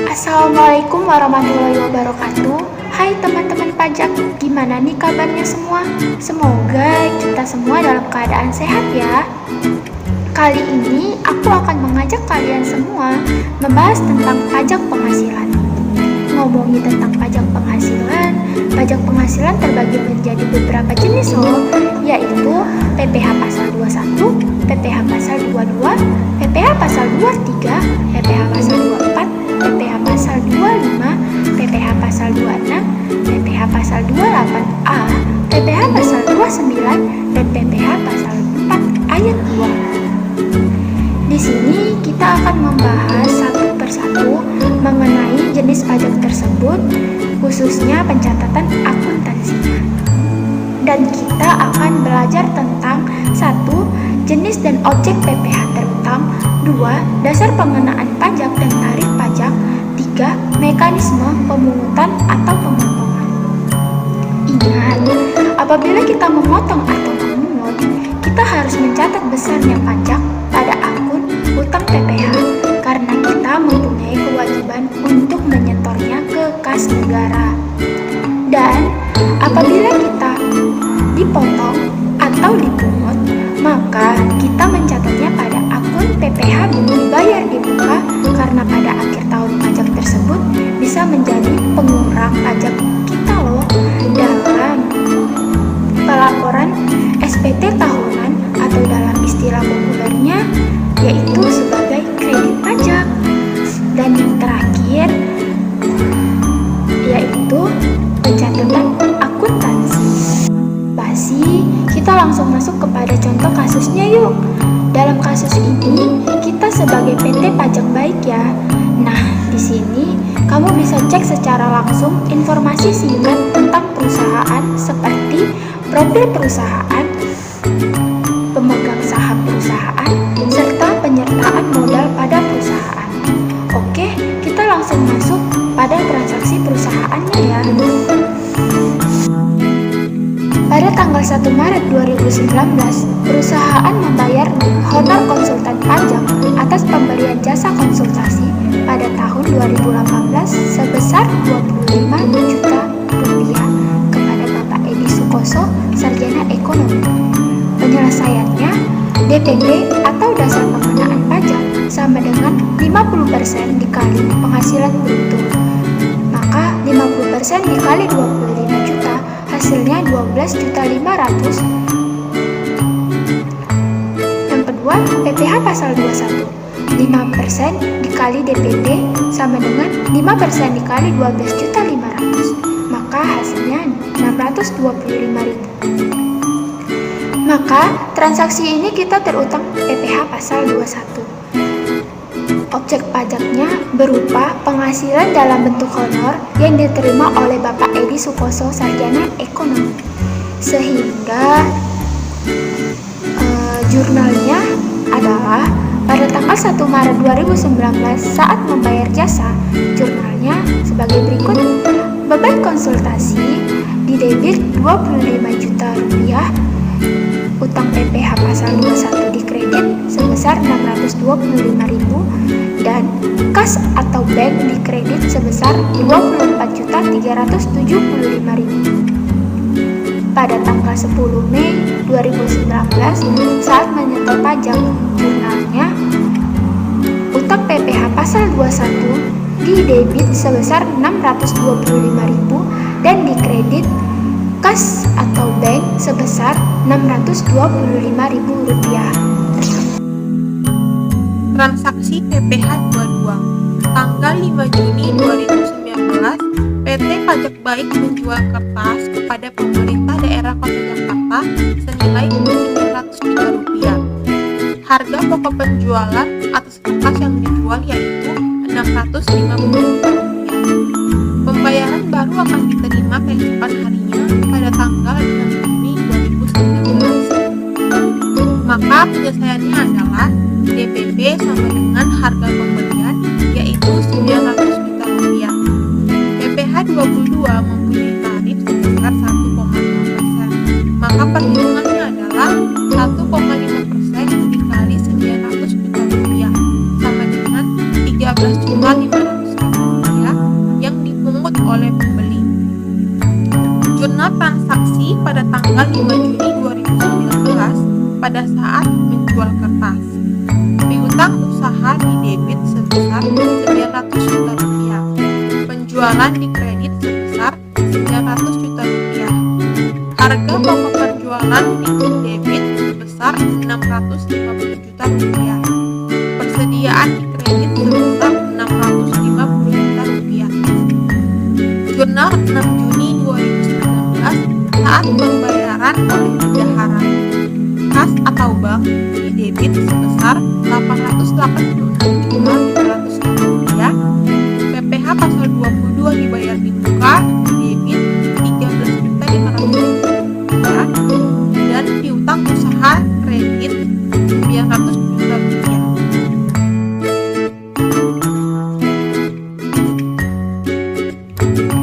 Assalamualaikum warahmatullahi wabarakatuh. Hai teman-teman pajak, gimana nih kabarnya semua? Semoga kita semua dalam keadaan sehat ya. Kali ini aku akan mengajak kalian semua membahas tentang pajak penghasilan. Ngomongin tentang pajak penghasilan terbagi menjadi beberapa jenis loh, yaitu PPh pasal 21, PPh pasal 22, PPh pasal 23, PPh pasal 24, PPh pasal 25, PPh pasal 26, PPh pasal 28A, PPh pasal 29, dan PPh pasal 4 ayat 2. Di sini kita akan membahas satu persatu mengenai jenis pajak tersebut, khususnya pencatatan akuntansinya. Dan kita akan belajar tentang 1. Jenis dan objek PPh terutama, 2. Dasar pengenaan pajak dan tarif pajak, 3. Mekanisme pemungutan atau pemotongan. Ingat, apabila kita memotong atau memungut, kita harus mencatat besarnya pajak pada akun utang PPh karena kita mempunyai kewajiban untuk menyetornya ke kas negara. Dan apabila kita dipotong atau dipungut, maka kita mencatatnya pada akun PPh dibayar di muka karena pada akhir tahun pajak tersebut bisa menjadi pengurang pajak kita loh dalam pelaporan SPT tahunan atau dalam istilah populernya yaitu sebagai kredit pajak. Dan yang terakhir yaitu pencatatan akuntansi. Basi, kita langsung masuk kepada contoh kasusnya yuk. Dalam kasus ini, kita sebagai PT Pajak Baik ya. Nah, di sini kamu bisa cek secara langsung informasi singkat tentang perusahaan seperti profil perusahaan, pemegang saham perusahaan, serta penyertaan modal pada perusahaan. Oke, kita langsung masuk pada transaksi perusahaannya ya. Pada tanggal 1 Maret 2019, perusahaan membayar honor konsultan pajak atas pemberian jasa konsultasi pada tahun 2018 sebesar Rp25 juta kepada Bapak Edi Sukoso, Sarjana Ekonomi. Penyelesaiannya, DPP atau dasar pengenaan pajak sama dengan 50% dikali penghasilan bruto. Maka 50% dikali 25 juta hasilnya 12.500.000. Yang kedua, PPh pasal 21. 5% dikali DPP sama dengan 5% dikali 12.500.000. Maka hasilnya 625.000. Maka transaksi ini kita terutang PPh pasal 21. Objek pajaknya berupa penghasilan dalam bentuk honor yang diterima oleh Bapak Edi Sukoso, Sarjana Ekonomi. Sehingga jurnalnya adalah pada tanggal 1 Maret 2019 saat membayar jasa, jurnalnya sebagai berikut. Beban konsultasi didebit Rp25 juta, utang PPh pasal 21 dikredit sebesar Rp625.000 dan kas atau bank dikredit sebesar Rp24.375.000. Pada tanggal 10 Mei 2019 saat menyetor pajak, jurnalnya utang PPh pasal 21 didebit sebesar Rp625.000 dan dikredit kas atau bank sebesar Rp625.000. Transaksi PPh 22. Tanggal 5 Juni 2019, PT Pajak Baik menjual kertas kepada pemerintah daerah Kota Jakarta senilai Rp900 juta. Harga pokok penjualan atas kertas yang dijual yaitu Rp650 juta. Pembayaran baru akan diterima keesokan harinya pada tanggal 6 Juni 2019. Maka penyelesaiannya adalah DPP sama dengan harga pembelian yaitu Rp900 juta. PPh 22 mempunyai tarif sebesar 1,5%. Maka perhitungannya adalah 1,5% dikali Rp900 juta sama dengan Rp13.500.000. oleh pembeli. Jurnal transaksi pada tanggal 5 Juni 2019 pada saat menjual kertas. Piutang usaha di debit sebesar 900 juta rupiah. Penjualan di kredit sebesar 900 juta rupiah. Harga pokok penjualan di debit sebesar 650 juta rupiah. Persediaan di kredit sebesar 650 juta rupiah. Jurnal 6 Juni 2019 saat pembayaran oleh bendahara. Kas atau bank di debit sebesar 886 juta 500 ribu rupiah. PPh pasal 22 dibayar di muka di debit 13 juta 500 ribu rupiah dan piutang usaha kredit 900 juta rupiah.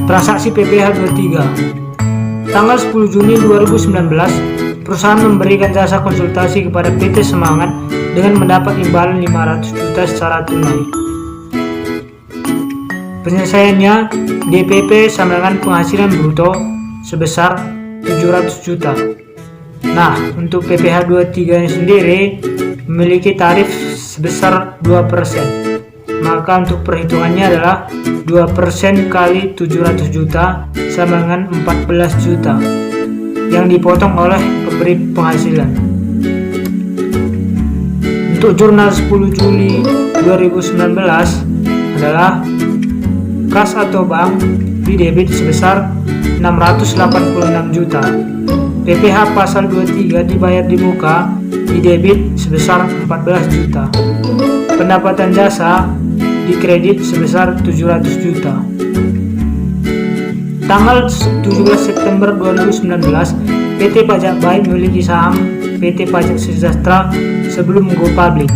Transaksi PPh 23. Tanggal 10 Juni 2019, perusahaan memberikan jasa konsultasi kepada PT Semangat dengan mendapat imbalan 500 juta secara tunai. Penyelesaiannya, DPP sama dengan penghasilan bruto sebesar 700 juta. Nah, untuk PPh 23 sendiri memiliki tarif sebesar 2%. Maka untuk perhitungannya adalah 2% kali 700 juta sama dengan 14 juta yang dipotong oleh pemberi penghasilan. Untuk jurnal 10 Juli 2019 adalah kas atau bank di debit sebesar 686 juta. PPh pasal 23 dibayar di muka di debit sebesar 14 juta. Pendapatan jasa di kredit sebesar 700 juta. Tanggal 17 September 2019, PT Pajak Baik memiliki saham PT Pajak Sejahtera sebelum go public.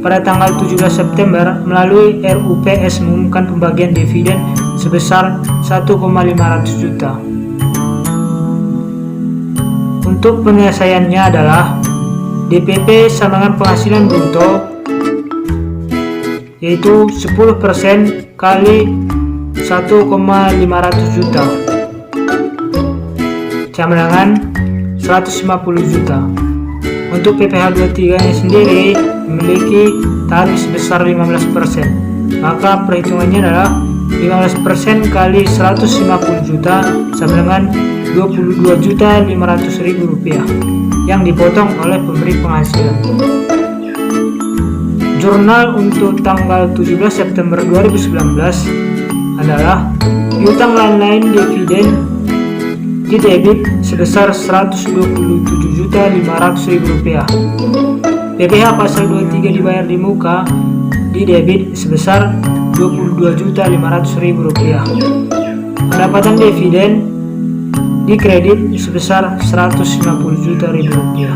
Pada tanggal 17 September, melalui RUPS mengumumkan pembagian dividen sebesar 1,500 juta. Untuk penyelesaiannya adalah DPP sama dengan penghasilan bruto, yaitu 10% kali 1,500 juta sama dengan 150 juta. Untuk PPh 23 nya sendiri memiliki tarif sebesar 15%. Maka perhitungannya adalah 15% kali 150 juta sama dengan 22.500.000 rupiah yang dipotong oleh pemberi penghasilan. Jurnal untuk tanggal 17 September 2019 adalah piutang lain-lain dividen di debit sebesar 127.500.000 rupiah. PPh pasal 23 dibayar di muka di debit sebesar 22.500.000 rupiah. Pendapatan dividen di kredit sebesar 150 juta rupiah.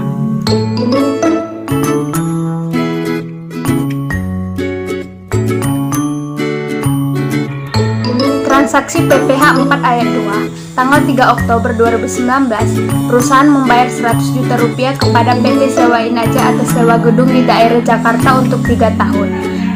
Transaksi PPh 4 ayat 2. Tanggal 3 Oktober 2019, perusahaan membayar 100 juta rupiah kepada PT Sewa Inaja atas sewa gedung di daerah Jakarta untuk 3 tahun.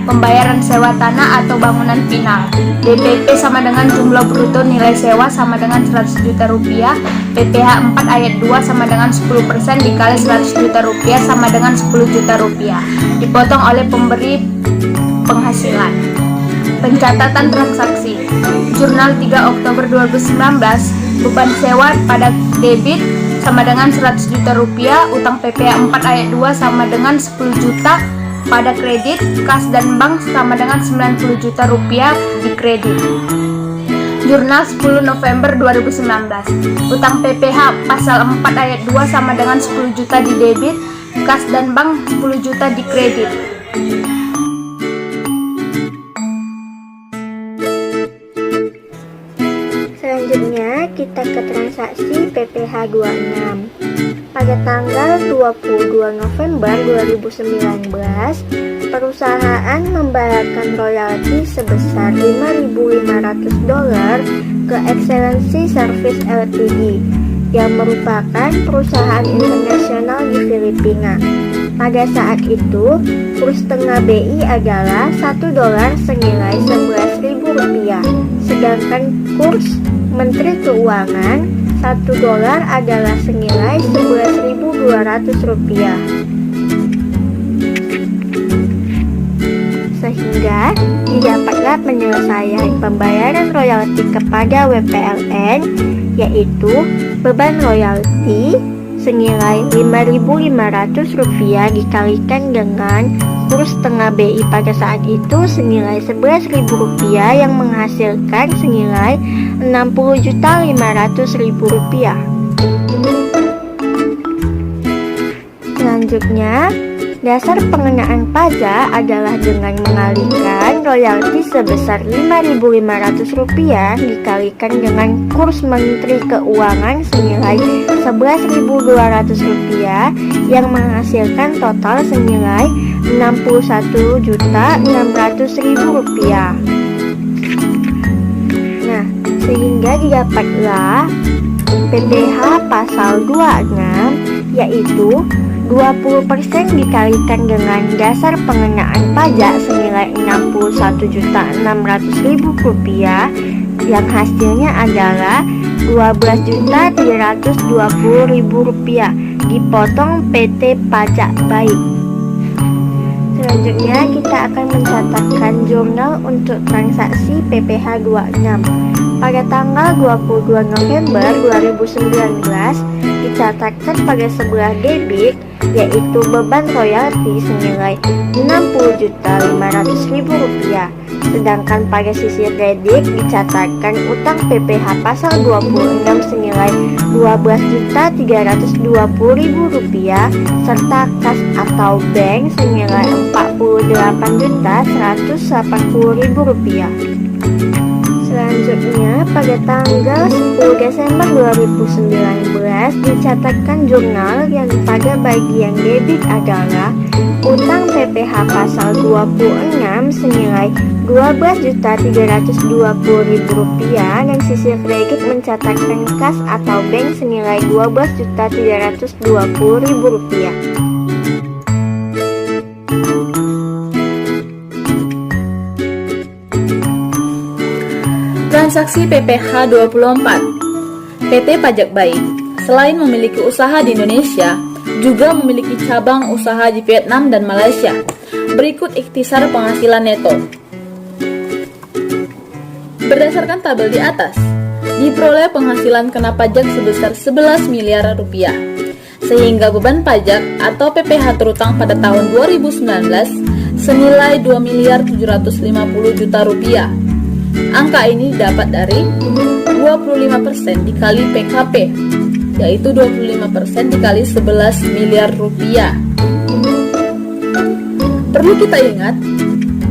Pembayaran sewa tanah atau bangunan final. DPP sama dengan jumlah bruto nilai sewa sama dengan 100 juta rupiah. PPh 4 ayat 2 sama dengan 10% dikali 100 juta rupiah sama dengan 10 juta rupiah. Dipotong oleh pemberi penghasilan. Pencatatan transaksi. Jurnal 3 Oktober 2019, beban sewa pada debit sama dengan 100 juta rupiah, utang PPh 4 ayat 2 sama dengan 10 juta pada kredit, kas dan bank sama dengan 90 juta rupiah di kredit. Jurnal 10 November 2019, utang PPh pasal 4 ayat 2 sama dengan 10 juta di debit, kas dan bank 10 juta di kredit. Selanjutnya kita ke transaksi PPh 26. Pada tanggal 22 November 2019, perusahaan membayarkan royalti sebesar $5.500 ke Excellency Service Ltd yang merupakan perusahaan internasional di Filipina. Pada saat itu, kurs tengah BI adalah $1 senilai Rp11.000, sedangkan kurs Menteri Keuangan 1 dolar adalah senilai Rp11.200. Sehingga didapatlah penyelesaian pembayaran royalti kepada WPLN, yaitu beban royalti senilai Rp5.500 dikalikan dengan kurs tengah BI pada saat itu senilai Rp11.000 yang menghasilkan senilai Rp60.500.000. Selanjutnya, dasar pengenaan pajak adalah dengan mengalihkan royalti sebesar Rp5.500 dikalikan dengan kurs Menteri Keuangan senilai Rp11.200 yang menghasilkan total senilai Rp61.600.000. Nah, sehingga didapatlah PPh pasal 26, yaitu 20% dikalikan dengan dasar pengenaan pajak senilai Rp61.600.000 yang hasilnya adalah Rp12.320.000 dipotong PT Pajak Baik. Selanjutnya kita akan mencatatkan jurnal untuk transaksi PPh 26. Pada tanggal 22 November 2019 dicatatkan pada sebelah debit, yaitu beban royalti senilai Rp60.500.000. Sedangkan pada sisi kredit dicatatkan utang PPh pasal 26 senilai Rp12.320.000 serta kas atau bank senilai Rp48.180.000. Selanjutnya, pada tanggal 10 Desember 2019 dicatatkan jurnal yang pada bagian debit adalah utang PPh pasal 26 senilai Rp12.320.000 dan sisi kredit mencatatkan kas atau bank senilai Rp12.320.000. Transaksi PPh 24. PT Pajak Baik selain memiliki usaha di Indonesia, juga memiliki cabang usaha di Vietnam dan Malaysia. Berikut ikhtisar penghasilan neto. Berdasarkan tabel di atas, diperoleh penghasilan kena pajak sebesar 11 miliar rupiah, sehingga beban pajak atau PPh terutang pada tahun 2019 senilai 2.750 juta rupiah. Angka ini didapat dari 25% dikali PKP, yaitu 25% dikali 11 miliar rupiah. Perlu kita ingat,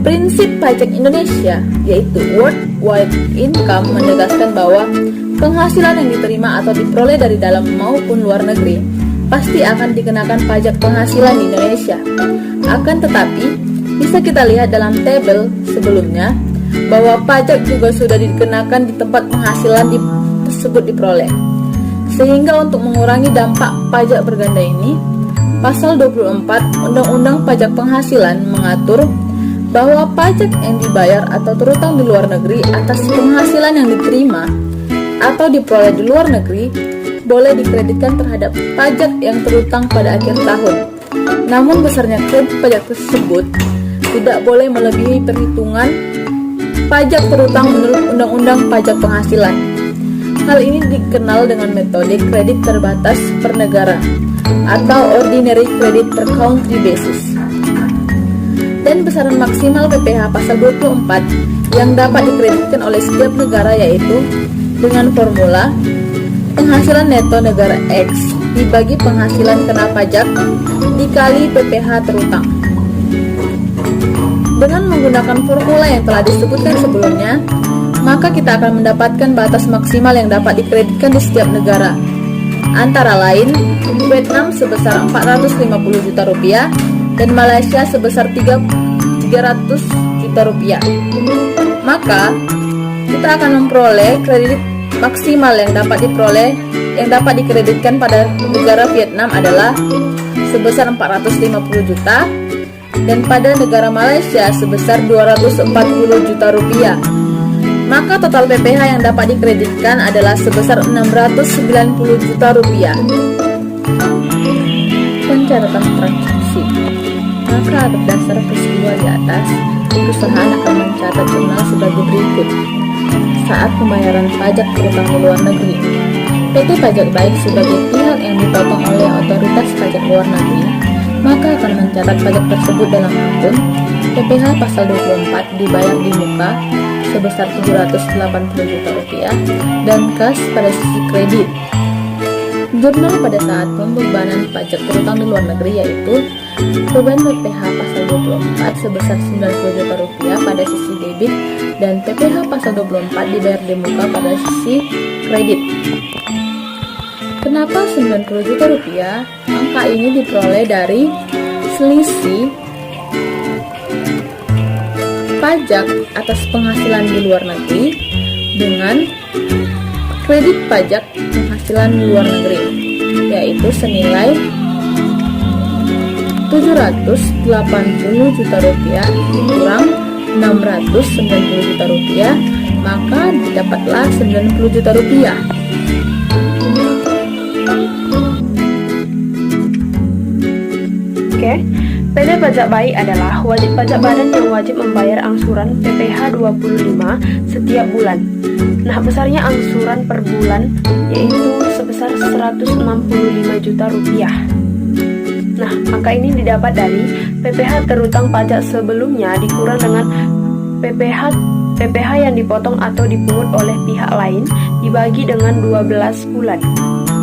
prinsip pajak Indonesia, yaitu worldwide income, menegaskan bahwa penghasilan yang diterima atau diperoleh dari dalam maupun luar negeri pasti akan dikenakan pajak penghasilan di Indonesia. Akan tetapi, bisa kita lihat dalam tabel sebelumnya bahwa pajak juga sudah dikenakan di tempat penghasilan tersebut diperoleh. Sehingga untuk mengurangi dampak pajak berganda ini, Pasal 24 Undang-Undang Pajak Penghasilan mengatur bahwa pajak yang dibayar atau terutang di luar negeri atas penghasilan yang diterima atau diperoleh di luar negeri boleh dikreditkan terhadap pajak yang terutang pada akhir tahun. Namun besarnya kredit pajak tersebut tidak boleh melebihi perhitungan pajak terutang menurut Undang-Undang Pajak Penghasilan. Hal ini dikenal dengan metode kredit terbatas per negara atau Ordinary Credit per Country Basis. Dan besaran maksimal PPh pasal 24 yang dapat dikreditkan oleh setiap negara yaitu dengan formula penghasilan neto negara X dibagi penghasilan kena pajak dikali PPh terutang. Dengan menggunakan formula yang telah disebutkan sebelumnya, maka kita akan mendapatkan batas maksimal yang dapat dikreditkan di setiap negara. Antara lain, Vietnam sebesar 450 juta rupiah dan Malaysia sebesar 300 juta rupiah. Maka, kita akan memperoleh kredit maksimal yang dapat dikreditkan pada negara Vietnam adalah sebesar 450 juta dan pada negara Malaysia sebesar 240 juta rupiah. maka total PPh yang dapat dikreditkan adalah sebesar 690 juta rupiah. Pencatatan transaksi. Maka berdasar peristiwa di atas, perusahaan akan mencatat jurnal sebagai berikut. Saat pembayaran pajak berutang di luar negeri, PT Pajak Baik sebagai pihak yang dipotong oleh otoritas pajak luar negeri, maka akan mencatat pajak tersebut dalam akun PPh pasal 24 dibayar di muka sebesar 780 juta rupiah dan kas pada sisi kredit. Jurnal pada saat pembebanan pajak berutang di luar negeri yaitu beban PPh pasal 24 sebesar 90 juta rupiah pada sisi debit dan PPh pasal 24 dibayar di muka pada sisi kredit. Kenapa 90 juta rupiah? Angka ini diperoleh dari selisih pajak atas penghasilan di luar negeri dengan kredit pajak penghasilan di luar negeri, yaitu senilai 780 juta rupiah dikurang 690 juta rupiah, maka didapatlah 90 juta rupiah. Oke, PT Pajak Baik adalah wajib pajak badan yang wajib membayar angsuran PPh 25 setiap bulan. Nah, besarnya angsuran per bulan yaitu sebesar 165 juta rupiah. Nah, angka ini didapat dari PPh terutang pajak sebelumnya dikurang dengan PPh yang dipotong atau dipungut oleh pihak lain dibagi dengan 12 bulan.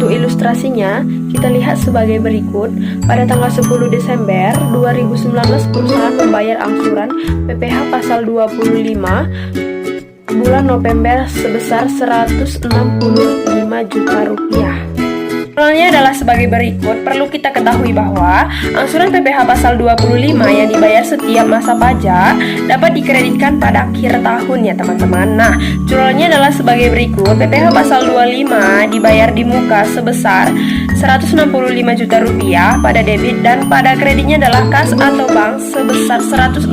Untuk ilustrasinya, kita lihat sebagai berikut. Pada tanggal 10 Desember 2019, perusahaan membayar angsuran PPh pasal 25 bulan November sebesar 165 juta rupiah. Soalnya adalah sebagai berikut. Perlu kita ketahui bahwa angsuran PPh pasal 25 yang dibayar setiap masa pajak dapat dikreditkan pada akhir tahun ya teman-teman. Nah, jurnalnya adalah sebagai berikut. PPh pasal 25 dibayar di muka sebesar 165 juta rupiah pada debit dan pada kreditnya adalah kas atau bank sebesar 165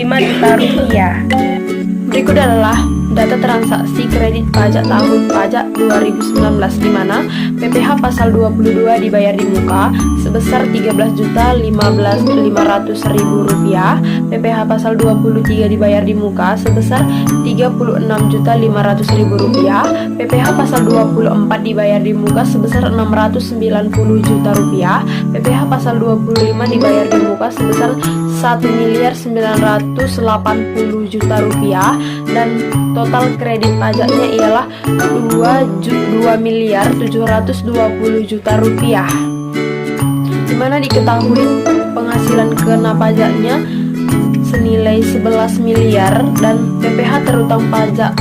juta rupiah. Berikut adalah data transaksi kredit pajak tahun pajak 2019 di mana PPh pasal 22 dibayar di muka sebesar 13.15.500.000 rupiah, PPh pasal 23 dibayar di muka sebesar 36.500.000 rupiah, PPh pasal 24 dibayar di muka sebesar 690 juta rupiah, PPh pasal 25 dibayar di muka sebesar 1.980 juta rupiah dan total kredit pajaknya ialah 2.720 juta rupiah. Dimana diketahui penghasilan kena pajaknya senilai 11 miliar dan PPh terutang pajak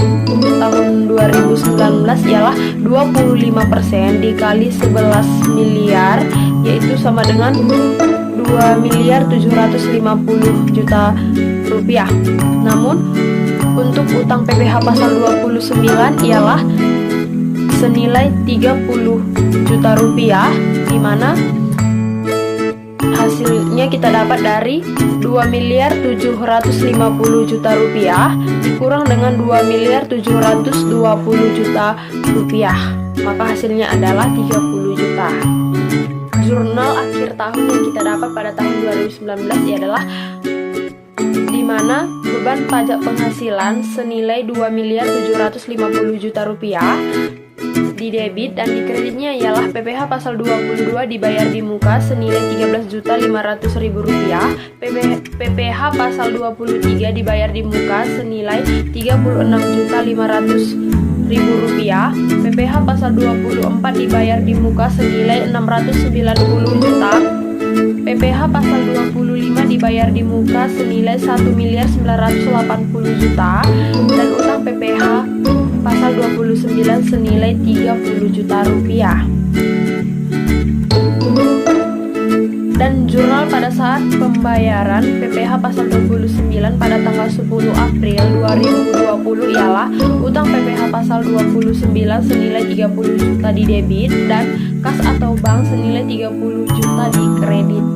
tahun 2019 ialah 25% dikali 11 miliar yaitu sama dengan 2.750 juta rupiah. Namun untuk utang PPh pasal 29 ialah senilai 30 juta rupiah, di mana hasilnya kita dapat dari 2.750 juta rupiah dikurang dengan 2.720 juta rupiah, maka hasilnya adalah 30 juta. Jurnal akhir tahun yang kita dapat pada tahun 2019 adalah di mana beban pajak penghasilan senilai 2.750 juta rupiah di debit dan di kreditnya ialah PPh pasal 22 dibayar di muka senilai 13.500.000 rupiah, PPh pasal 23 dibayar di muka senilai 36.500.000 rupiah, PPh pasal 24 dibayar di muka senilai 690 juta, PPh pasal 25 dibayar di muka senilai 1.980 juta dan utang PPh pasal 29 senilai 30 juta rupiah. Dan jurnal pada saat pembayaran PPh pasal 29 pada tanggal 10 April 2020 ialah utang PPh pasal 29 senilai 30 juta di debit dan kas atau bank senilai 30 juta di kredit.